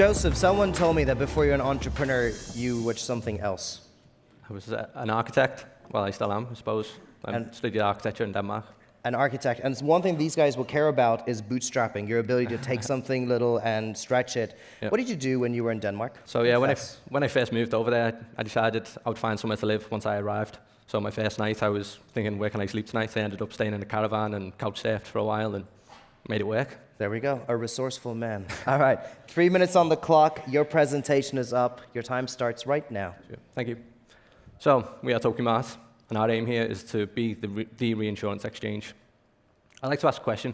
Joseph, someone told me that before you're an entrepreneur, you were something else. I was an architect. Well, I still am, I suppose. I studied architecture in Denmark. An architect. And one thing these guys will care about is bootstrapping, your ability to take something little and stretch it. Yep. What did you do when you were in Denmark? So yeah, when I first moved over there, I decided I would find somewhere to live once I arrived. So my first night, I was thinking, where can I sleep tonight? I ended up staying in a caravan and couch surfed for a while and made it work. There we go, a resourceful man. All right, 3 minutes on the clock. Your presentation is up. Your time starts right now. Sure. Thank you. So we are Tokimart, and our aim here is to be the reinsurance exchange. I'd like to ask a question.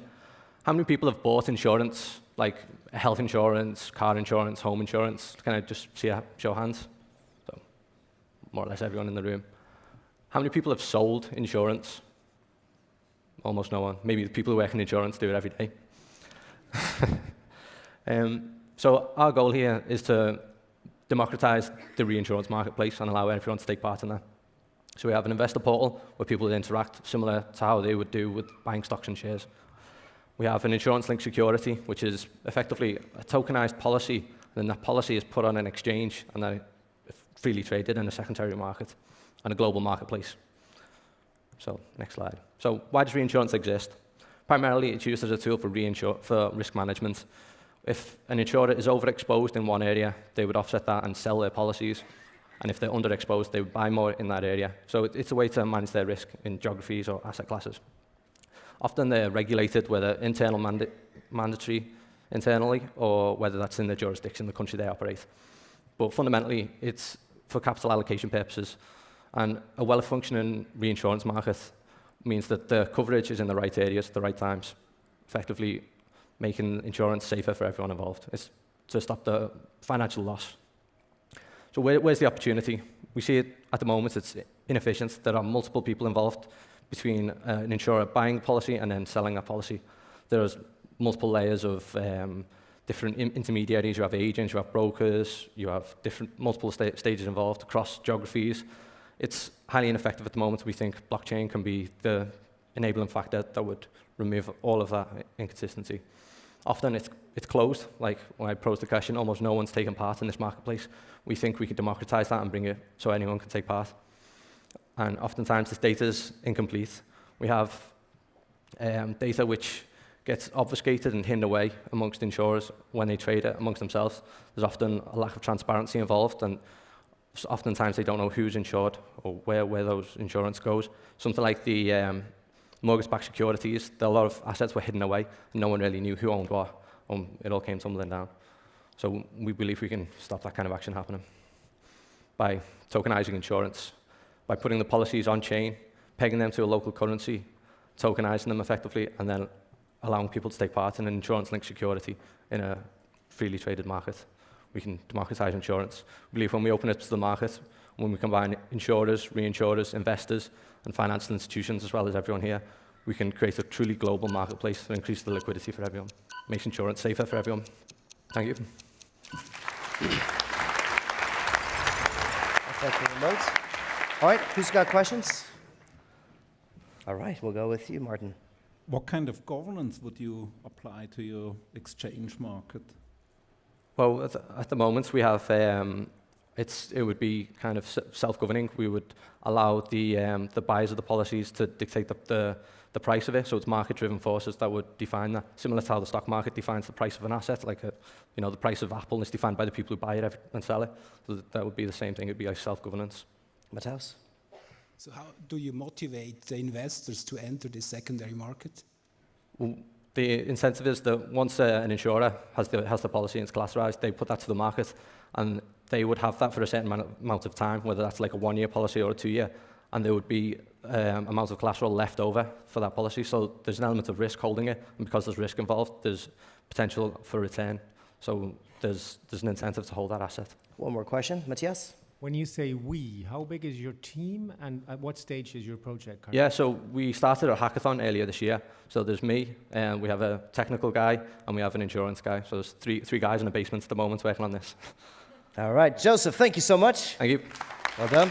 How many people have bought insurance, like health insurance, car insurance, home insurance? Can I just see a show of hands? So more or less everyone in the room. How many people have sold insurance? Almost no one. Maybe the people who work in insurance do it every day. So our goal here is to democratize the reinsurance marketplace and allow everyone to take part in that. So we have an investor portal where people interact similar to how they would do with buying stocks and shares. We have an insurance-linked security, which is effectively a tokenized policy, and then that policy is put on an exchange and then freely traded in a secondary market and a global marketplace. So next slide. So why does reinsurance exist? Primarily, it's used as a tool for risk management. If an insurer is overexposed in one area, they would offset that and sell their policies. And if they're underexposed, they would buy more in that area. So it's a way to manage their risk in geographies or asset classes. Often they're regulated, whether mandatory internally, or whether that's in the jurisdiction, the country they operate. But fundamentally, it's for capital allocation purposes. And a well-functioning reinsurance market means that the coverage is in the right areas at the right times, effectively making insurance safer for everyone involved. It's to stop the financial loss. So where's the opportunity? We see it at the moment, it's inefficient. There are multiple people involved between an insurer buying a policy and then selling a policy. There's multiple layers of different intermediaries. You have agents, you have brokers, you have multiple stages involved across geographies. It's highly ineffective at the moment. We think blockchain can be the enabling factor that would remove all of that inconsistency. Often it's closed. Like when I posed the question, almost no one's taken part in this marketplace. We think we can democratize that and bring it so anyone can take part. And oftentimes this data is incomplete. We have data which gets obfuscated and hidden away amongst insurers when they trade it amongst themselves. There's often a lack of transparency involved, and oftentimes they don't know who's insured or where those insurance goes. Something like the mortgage-backed securities, a lot of assets were hidden away, and no one really knew who owned what. It all came tumbling down. So we believe we can stop that kind of action happening by tokenizing insurance, by putting the policies on chain, pegging them to a local currency, tokenizing them effectively, and then allowing people to take part in an insurance-linked security in a freely traded market. We can democratize insurance. We believe when we open it to the market, when we combine insurers, reinsurers, investors, and financial institutions, as well as everyone here, we can create a truly global marketplace that increases the liquidity for everyone, makes insurance safer for everyone. Thank you. Thank you very much. All right, who's got questions? All right, we'll go with you, Martin. What kind of governance would you apply to your exchange market? Well, at the moment, we have, it would be kind of self-governing. We would allow the buyers of the policies to dictate the price of it, so it's market-driven forces that would define that, similar to how the stock market defines the price of an asset, like the price of Apple is defined by the people who buy it and sell it. So that would be the same thing, it would be like self-governance. Matthias? So how do you motivate the investors to enter the secondary market? Well, the incentive is that once an insurer has the policy and it's collateralized, they put that to the market, and they would have that for a certain amount of time, whether that's like a 1-year policy or a 2-year, and there would be amount of collateral left over for that policy. So there's an element of risk holding it, and because there's risk involved, there's potential for return. So there's an incentive to hold that asset. One more question, Matthias? When you say we, how big is your team, and at what stage is your project currently? Yeah, so we started a hackathon earlier this year. So there's me, and we have a technical guy, and we have an insurance guy. So there's three guys in a basement at the moment working on this. All right, Joseph, thank you so much. Thank you. Well done.